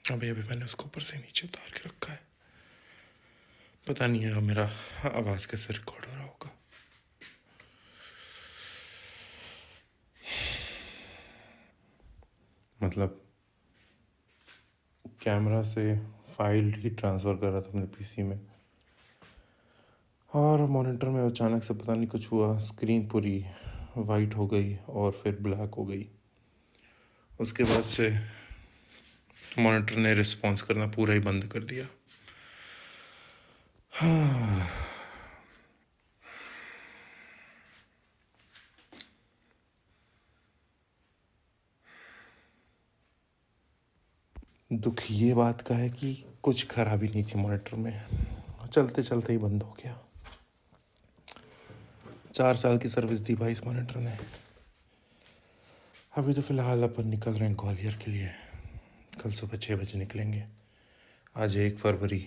अभी अभी मैंने उसको ऊपर से नीचे उतार के रखा है। पता नहीं है मेरा आवाज़ कैसे रिकॉर्ड हो रहा होगा। मतलब कैमरा से फाइल ही ट्रांसफ़र कर रहा था अपने पीसी में, और मॉनिटर में अचानक से पता नहीं कुछ हुआ, स्क्रीन पूरी वाइट हो गई और फिर ब्लैक हो गई। उसके बाद से मॉनिटर ने रिस्पॉन्स करना पूरा ही बंद कर दिया। हाँ। दुख ये बात का है कि कुछ खराबी नहीं थी मॉनिटर में, चलते चलते ही बंद हो गया। 4 साल की सर्विस दी भाई इस मॉनिटर ने। अभी तो फ़िलहाल अपन निकल रहे हैं ग्वालियर के लिए। कल सुबह 6 बजे निकलेंगे। आज 1 फरवरी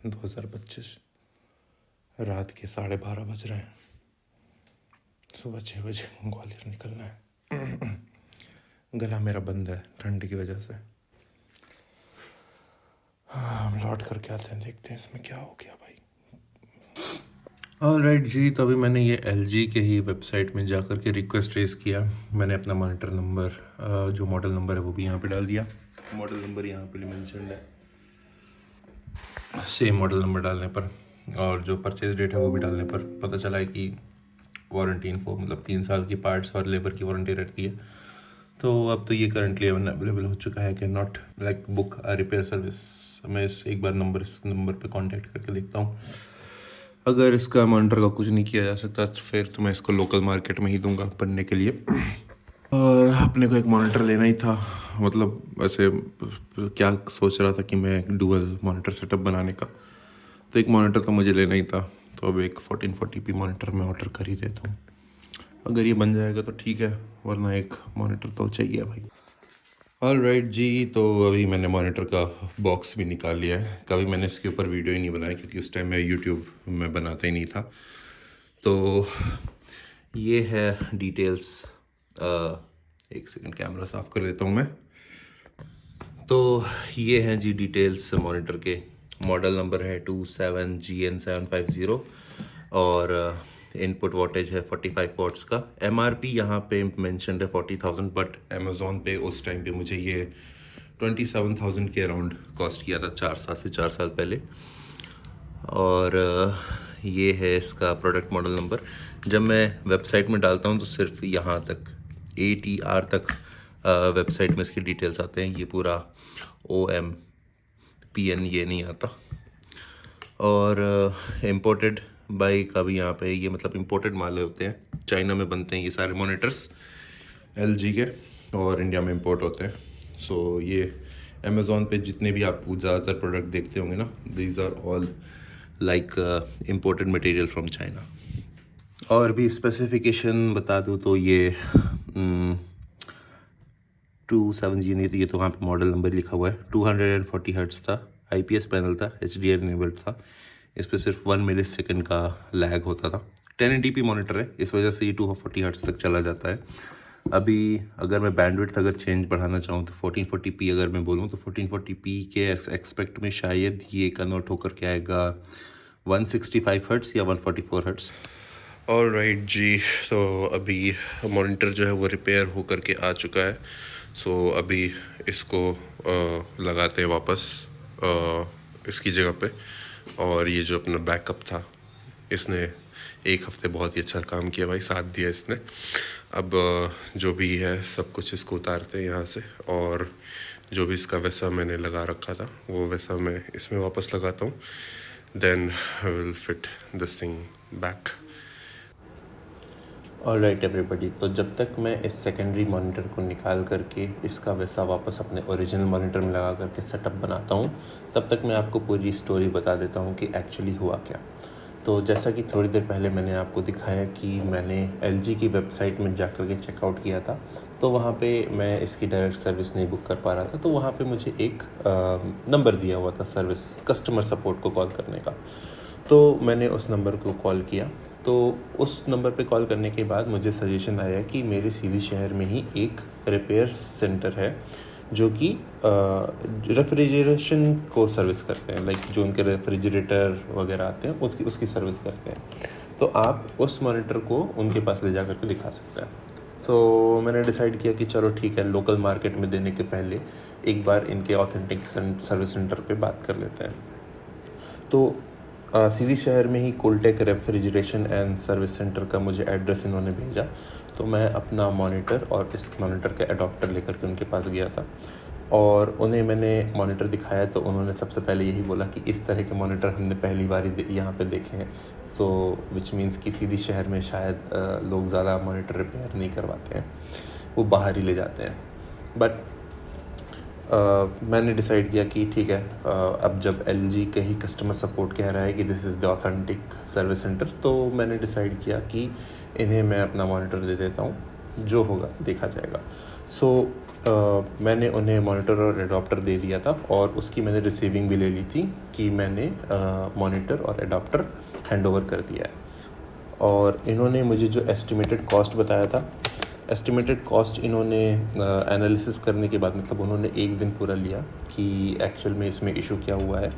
2025, रात के 12:30 बज रहे हैं। सुबह 6 बजे ग्वालियर निकलना है। गला मेरा बंद है ठंड की वजह से। हाँ, हम लौट करके आते हैं, देखते हैं इसमें क्या हो गया भाई। ऑलराइट जी, तो अभी मैंने ये LG के ही वेबसाइट में जा कर के रिक्वेस्ट रेज़ किया। मैंने अपना मॉनिटर नंबर, जो मॉडल नंबर है वो भी यहाँ पे डाल दिया। मॉडल नंबर यहाँ पे मेंशन्ड है, सेम मॉडल नंबर डालने पर और जो परचेज डेट है वो भी डालने पर पता चला है कि वारंटी इन्फो, मतलब 3 साल की पार्ट्स और लेबर की वारंटी रहती है। तो अब तो ये करंटली अवेलेबल हो चुका है कि not like book a repair service. मैं एक बार इस नंबर पे कांटेक्ट करके देखता हूँ। अगर इसका मॉनिटर का कुछ नहीं किया जा सकता तो फिर तो मैं इसको लोकल मार्केट में ही दूंगा बनने के लिए। और अपने को एक मॉनिटर लेना ही था, मतलब वैसे क्या सोच रहा था कि मैं एक डुअल मॉनिटर सेटअप बनाने का, तो एक मॉनिटर तो मुझे लेना ही था। तो अब एक 1440p मॉनिटर मैं ऑर्डर कर ही देता हूँ। अगर ये बन जाएगा तो ठीक है, वरना एक मॉनिटर तो चाहिए भाई। ऑलराइट जी, तो अभी मैंने मॉनिटर का बॉक्स भी निकाल लिया है। कभी मैंने इसके ऊपर वीडियो ही नहीं बनाया क्योंकि उस टाइम मैं यूट्यूब में बनाता ही नहीं था। तो ये है डिटेल्स। एक सेकंड, कैमरा साफ़ कर देता हूँ मैं। तो ये हैं जी डिटेल्स मॉनिटर के। मॉडल नंबर है 27GN750 और इनपुट वोल्टेज है 45 वॉट्स का। MRP यहाँ पे मेंशन्ड है 40,000, बट अमेज़ोन पे उस टाइम पे मुझे ये 27,000 के अराउंड कॉस्ट किया था, 4 साल पहले। और ये है इसका प्रोडक्ट मॉडल नंबर। जब मैं वेबसाइट में डालता हूँ तो सिर्फ यहाँ तक ATR तक वेबसाइट में इसकी डिटेल्स आते हैं। ये पूरा OMPN ये नहीं आता। और इम्पोर्टेड बाई का भी यहाँ पे, ये मतलब इम्पोर्टेड माल होते हैं, चाइना में बनते हैं ये सारे मॉनिटर्स LG के, और इंडिया में इंपोर्ट होते हैं। सो ये अमेज़ॉन पे जितने भी आप ज़्यादातर प्रोडक्ट देखते होंगे ना, these are all like imported material from China. और भी स्पेसिफिकेशन बता दूँ तो ये 27G नहीं, तो ये तो वहाँ पे मॉडल नंबर लिखा हुआ है। 240 हर्ट्ज़ था, IPS पैनल था, HDR इनेबल्ड था। इस पर सिर्फ 1 मिली सेकेंड का लैग होता था। 1080p मॉनिटर है, इस वजह से ये 240 हर्ट्ज़ तक चला जाता है। अभी अगर मैं बैंडविड्थ अगर चेंज बढ़ाना चाहूँ तो 1440p अगर मैं बोलूँ तो 1440p के एक्सपेक्ट में शायद ये कन्वर्ट होकर के आएगा 165 हर्ट्ज़ या 144 हर्ट्ज़। ऑलराइट जी, तो अभी मॉनिटर जो है वो रिपेयर हो करके आ चुका है। सो अभी इसको लगाते हैं वापस इसकी जगह पे। और ये जो अपना बैकअप था, इसने 1 हफ्ते बहुत ही अच्छा काम किया भाई, साथ दिया इसने। अब जो भी है सब कुछ इसको उतारते हैं यहाँ से, और जो भी इसका वैसा मैंने लगा रखा था वो वैसा मैं इसमें वापस लगाता हूँ। Then I will fit this thing back. Alright everybody, तो जब तक मैं इस सेकेंडरी मॉनिटर को निकाल करके इसका वैसा वापस अपने ओरिजिनल मॉनिटर में लगा करके सेटअप बनाता हूँ, तब तक मैं आपको पूरी स्टोरी बता देता हूँ कि एक्चुअली हुआ क्या। तो जैसा कि थोड़ी देर पहले मैंने आपको दिखाया कि मैंने LG की वेबसाइट में जा कर के चेकआउट किया था, तो वहाँ पे मैं इसकी डायरेक्ट सर्विस नहीं बुक कर पा रहा था। तो वहाँ पे मुझे एक नंबर दिया हुआ था सर्विस कस्टमर सपोर्ट को कॉल करने का। तो मैंने उस नंबर को कॉल किया। तो उस नंबर पे कॉल करने के बाद मुझे सजेशन आया कि मेरे सीधी शहर में ही एक रिपेयर सेंटर है जो कि रेफ्रिजरेशन को सर्विस करते हैं, लाइक जो उनके रेफ्रिजरेटर वगैरह आते हैं उसकी उसकी सर्विस करते हैं। तो आप उस मॉनिटर को उनके पास ले जा करके दिखा सकते हैं। तो मैंने डिसाइड किया कि चलो ठीक है, लोकल मार्केट में देने के पहले एक बार इनके ऑथेंटिक सर्विस सेंटर पे बात कर लेते हैं। तो सीधी शहर में ही कोलटेक रेफ्रिजरेशन एंड सर्विस सेंटर का मुझे एड्रेस इन्होंने भेजा। तो मैं अपना मॉनिटर और इस मॉनिटर का एडाप्टर लेकर के उनके पास गया था और उन्हें मैंने मॉनिटर दिखाया। तो उन्होंने सबसे पहले यही बोला कि इस तरह के मॉनिटर हमने पहली बार ही यहाँ पे देखे हैं। तो विच मीन्स कि सीधी शहर में शायद लोग ज़्यादा मॉनिटर रिपेयर नहीं करवाते हैं, वो बाहर ही ले जाते हैं। बट मैंने डिसाइड किया कि ठीक है, अब जब LG का ही कस्टमर सपोर्ट कह रहा है कि this is the authentic service centre, तो मैंने डिसाइड किया कि इन्हें मैं अपना मॉनिटर दे देता हूँ, जो होगा देखा जाएगा। सो मैंने उन्हें मॉनिटर और एडाप्टर दे दिया था और उसकी मैंने रिसीविंग भी ले ली थी कि मैंने मॉनिटर और एडाप्टर हैंडओवर कर दिया है। और इन्होंने मुझे जो एस्टिमेटेड कॉस्ट बताया था, एस्टिमेटेड कॉस्ट इन्होंने एनालिसिस करने के बाद, मतलब उन्होंने एक दिन पूरा लिया कि एक्चुअल में इसमें इशू क्या हुआ है।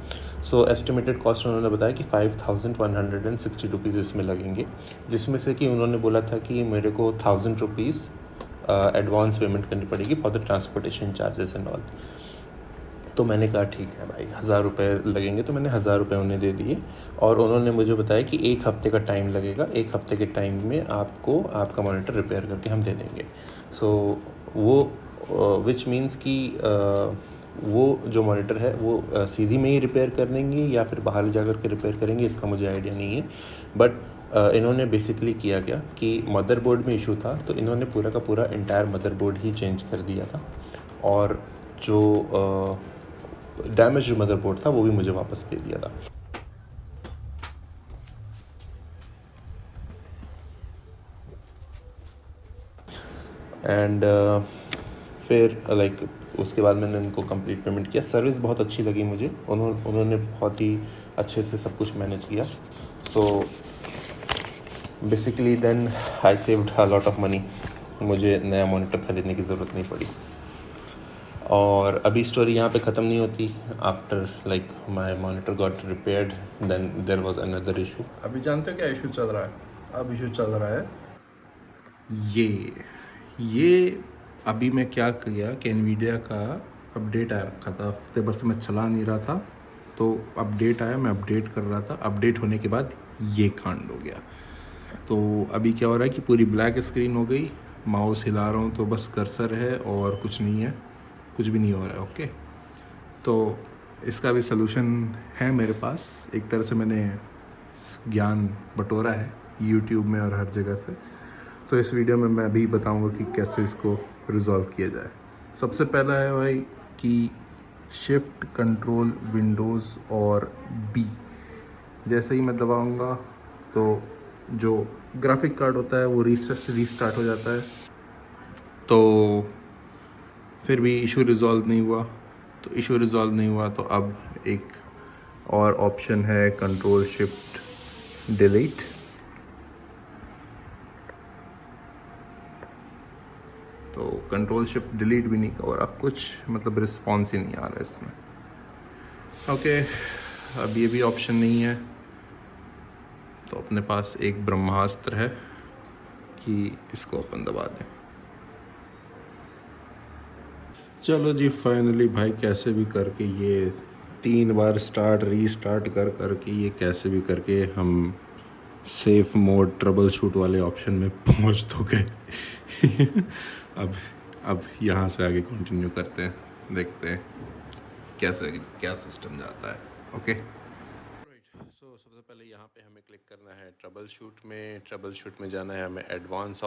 सो एस्टिमेटेड कॉस्ट उन्होंने बताया कि 5160 रुपीज़ इसमें लगेंगे, जिसमें से कि उन्होंने बोला था कि मेरे को 1000 रुपीज़ एडवांस पेमेंट करनी पड़ेगी for the transportation charges and all. तो मैंने कहा ठीक है भाई, 1000 रुपये लगेंगे, तो मैंने 1000 रुपये उन्हें दे दिए। और उन्होंने मुझे बताया कि 1 हफ़्ते का टाइम लगेगा, 1 हफ़्ते के टाइम में आपको आपका मॉनिटर रिपेयर करके हम दे देंगे। सो वो विच मीन्स कि वो जो मॉनिटर है वो सीधी में ही रिपेयर कर देंगे या फिर बाहर जा कर के रिपेयर करेंगे, इसका मुझे आइडिया नहीं है। बट इन्होंने बेसिकली किया क्या कि मदरबोर्ड में इशू था, तो इन्होंने पूरा का पूरा इंटायर मदरबोर्ड ही चेंज कर दिया था और जो डैमेज मदरबोर्ड था वो भी मुझे वापस दे दिया था। एंड फिर लाइक उसके बाद मैंने उनको कंप्लीट पेमेंट किया। सर्विस बहुत अच्छी लगी मुझे, उन्होंने बहुत ही अच्छे से सब कुछ मैनेज किया। So basically then I saved a lot of money, मुझे नया मॉनिटर ख़रीदने की ज़रूरत नहीं पड़ी। और अभी स्टोरी यहाँ पे ख़त्म नहीं होती। After like my monitor got repaired, then there was another issue. अभी जानते हो क्या इशू चल रहा है? अब इशू चल रहा है ये अभी मैं क्या किया कि एनवीडिया का अपडेट आया रखा था, हफ्ते भर से मैं चला नहीं रहा था, तो अपडेट आया, मैं अपडेट कर रहा था। अपडेट होने के बाद ये कांड हो गया। तो अभी क्या हो रहा है कि पूरी ब्लैक स्क्रीन हो गई, माउस हिला रहा हूँ तो बस कर्सर है और कुछ नहीं है, कुछ भी नहीं हो रहा है। ओके, तो इसका भी सलूशन है मेरे पास। एक तरह से मैंने ज्ञान बटोरा है यूट्यूब में और हर जगह से। तो इस वीडियो में मैं भी बताऊंगा कि कैसे इसको रिजॉल्व किया जाए। सबसे पहला है भाई कि शिफ्ट कंट्रोल विंडोज़ और बी जैसे ही मैं दबाऊंगा तो जो ग्राफिक कार्ड होता है वो रीस्टार्ट हो जाता है। तो फिर भी इशू रिजॉल्व नहीं हुआ। तो अब एक और ऑप्शन है कंट्रोल शिफ्ट डिलीट। तो कंट्रोल शिफ्ट डिलीट भी नहीं हो रहा, कुछ मतलब रिस्पॉन्स ही नहीं आ रहा है इसमें। ओके, अब ये भी ऑप्शन नहीं है, तो अपने पास एक ब्रह्मास्त्र है कि इसको अपन दबा दें। चलो जी, फाइनली भाई कैसे भी करके ये 3 बार स्टार्ट रीस्टार्ट करके ये कैसे भी करके हम सेफ मोड ट्रबल शूट वाले ऑप्शन में पहुंच तो गए। अब यहाँ से आगे कंटिन्यू करते हैं, देखते हैं क्या सिस्टम जाता है। ओके, सो सबसे पहले यहाँ पे हमें क्लिक करना है ट्रबल शूट में जाना है हमें एडवांस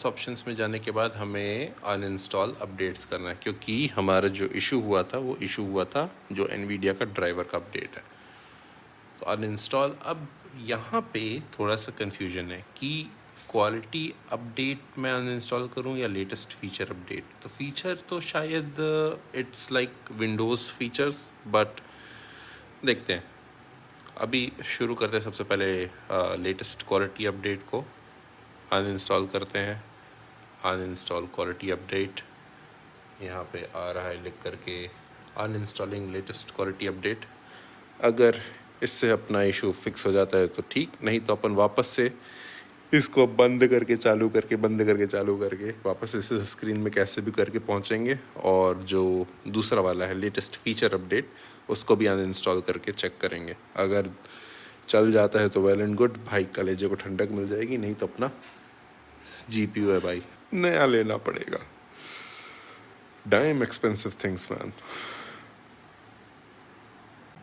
ऑप्शंस में जाने के बाद हमें अनइंस्टॉल अपडेट्स करना है, क्योंकि हमारा जो इशू हुआ था जो एनवीडिया का ड्राइवर का अपडेट है। तो अनइंस्टॉल, अब यहाँ पे थोड़ा सा कन्फ्यूजन है कि क्वालिटी अपडेट मैं अनइंस्टॉल करूँ या लेटेस्ट फीचर अपडेट। तो फीचर तो शायद it's like Windows features, but देखते हैं। अभी शुरू करते हैं, सबसे पहले लेटेस्ट क्वालिटी अपडेट को अनइंस्टॉल करते हैं। अनइंस्टॉल क्वालिटी अपडेट, यहाँ पे आ रहा है लिख करके अनइंस्टॉलिंग लेटेस्ट क्वालिटी अपडेट। अगर इससे अपना इशू फिक्स हो जाता है तो ठीक, नहीं तो अपन वापस से इसको बंद करके चालू करके बंद करके चालू करके वापस इस स्क्रीन में कैसे भी करके पहुंचेंगे। और जो दूसरा वाला है लेटेस्ट फीचर अपडेट, उसको भी अनइंस्टॉल करके चेक करेंगे। अगर चल जाता है तो वेल एंड गुड, भाई कलेजे को ठंडक मिल जाएगी। नहीं तो अपना जीपीयू है भाई, नया लेना पड़ेगा। Dam expensive things man.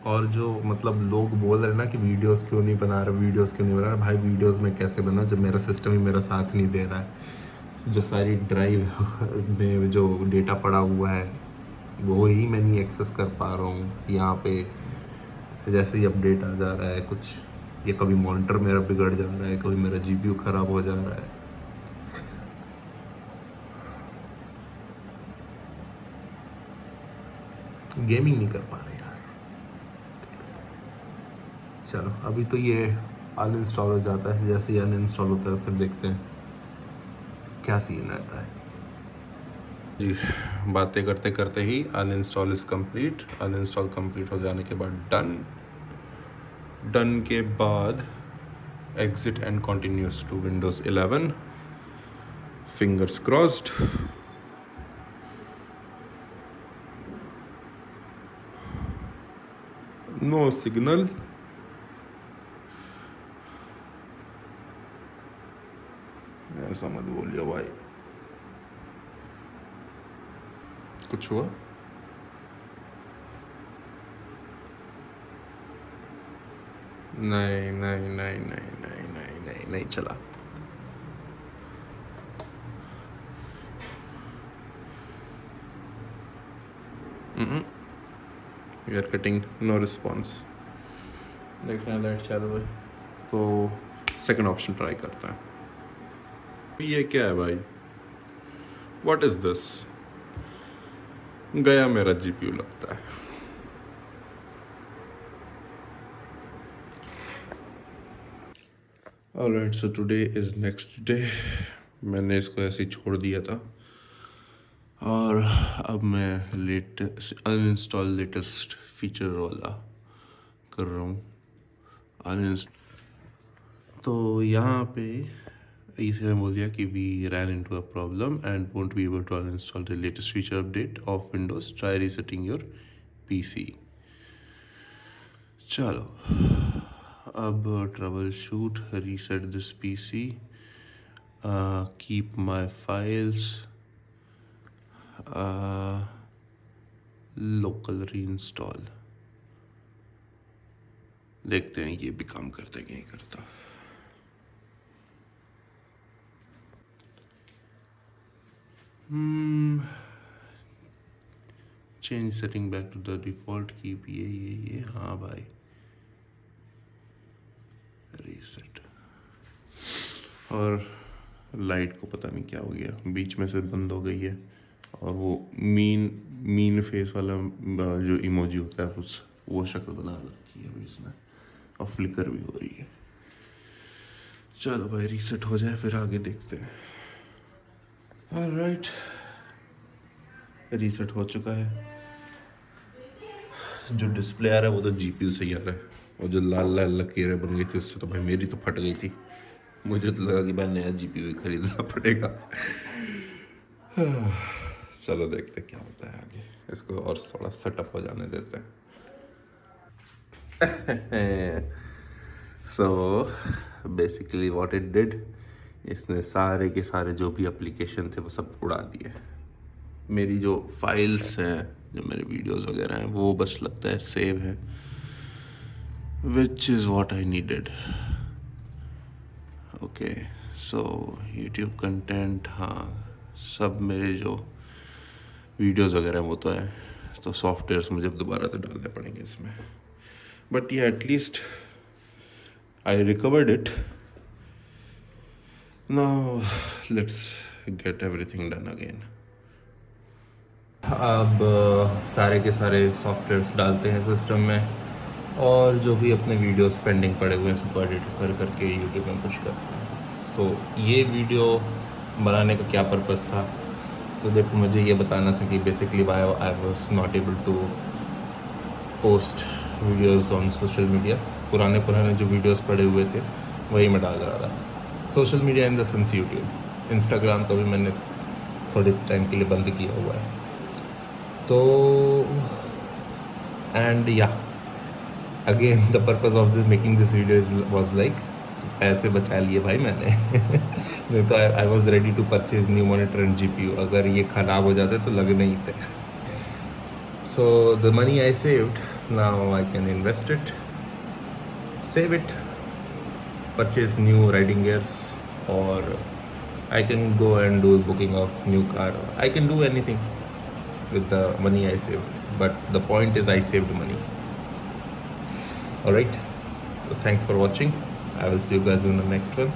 और जो मतलब लोग बोल रहे हैं ना कि वीडियोस क्यों नहीं बना रहे, वीडियोस क्यों नहीं बना रहे, भाई वीडियोस में कैसे बना जब मेरा सिस्टम ही मेरा साथ नहीं दे रहा है। जो सारी ड्राइव में जो डेटा पड़ा हुआ है वो ही मैं नहीं एक्सेस कर पा रहा हूँ। यहाँ पे जैसे ही अपडेट आ जा रहा है कुछ, ये कभी मॉनिटर मेरा बिगड़ जा रहा है, कभी मेरा जीपीयू ख़राब हो जा रहा है। गेमिंग नहीं कर पा रहे यार। चलो अभी तो ये अनइंस्टॉल हो जाता है, जैसे ही अनइंस्टॉल होता है फिर देखते हैं क्या सीन रहता है। जी, बातें करते करते ही uninstall is complete. Uninstall complete हो जाने के बाद डन के बाद exit and continues to Windows 11। Fingers crossed. No signal. ऐसा मत बोलिए भाई, कुछ हुआ? नहीं नहीं नहीं नहीं नहीं नहीं नहीं नहीं चला। We are getting no response. देखना लाइट चालू है तो सेकंड ऑप्शन ट्राई करता है। ये क्या है भाई? What is this? गया मेरा जीपीयू लगता है। Alright, so today is next day. मैंने इसको ऐसे ही छोड़ दिया था और अब मैं अनइंस्टॉल लेटेस्ट फीचर वाला कर रहा हूँ। तो यहाँ पे इसने बोल दिया कि we ran into a problem and won't be able to uninstall the latest feature update of Windows, try resetting your PC. चलो अब troubleshoot, reset this PC, keep my files, local reinstall. देखते हैं ये भी काम करता है कि नहीं करता। Change setting back to the default, keep ये हाँ भाई, रीसेट। और लाइट को पता नहीं क्या हो गया, बीच में से बंद हो गई है। और वो मीन फेस वाला जो इमोजी होता है उस वो शक्ल बना रखी है अभी इसने, और फ्लिकर भी हो रही है। चलो भाई रीसेट हो जाए फिर आगे देखते हैं। ऑलराइट, रीसेट हो चुका है। जो डिस्प्ले आ रहा है वो तो जीपीयू से ही आ रहा है, और जो लाल लाल लकीरें बन गई थी उससे तो भाई मेरी तो फट गई थी। मुझे तो लगा कि भाई नया जीपीयू ही खरीदना पड़ेगा। चलो देखते क्या होता है आगे, इसको और थोड़ा सेटअप हो जाने देते हैं। So basically what it did, इसने सारे के सारे जो भी एप्लीकेशन थे वो सब उड़ा दिए। मेरी जो फाइल्स हैं, जो मेरे वीडियोस वगैरह हैं, वो बस लगता है सेव है, which is what I needed. Okay, so YouTube content, हाँ सब मेरे जो वीडियोस वगैरह वो तो है, तो सॉफ्टवेयर्स मुझे दोबारा से डालने पड़ेंगे इसमें। बट ये at least I recovered it. Now let's get everything done again. अब सारे के सारे सॉफ्टवेयर्स डालते हैं सिस्टम में, और जो भी अपने वीडियोस पेंडिंग पड़े हुए हैं सबको एडिट कर करके यूट्यूब में पुश करते हैं। तो ये वीडियो बनाने का क्या पर्पस था, तो देखो मुझे ये बताना था कि basically I was not able to post videos on social media. पुराने जो वीडियोस पड़े हुए थे वही मैं डाल रहा था। Social media in the sense YouTube, Instagram को भी मैंने थोड़े टाइम के लिए बंद किया हुआ है। तो एंड या again the purpose of this making this video was like पैसे बचा लिए भाई मैंने। नहीं तो I was ready to purchase new monitor and GPU। अगर ये ख़राब हो जाते तो लगने ही थे। So the money I saved, now I can invest it, save it, purchase new riding gears, और I can go and do booking of new car. I can do anything with the money I saved. But the point is I saved money. Alright. So thanks for watching. I will see you guys in the next one.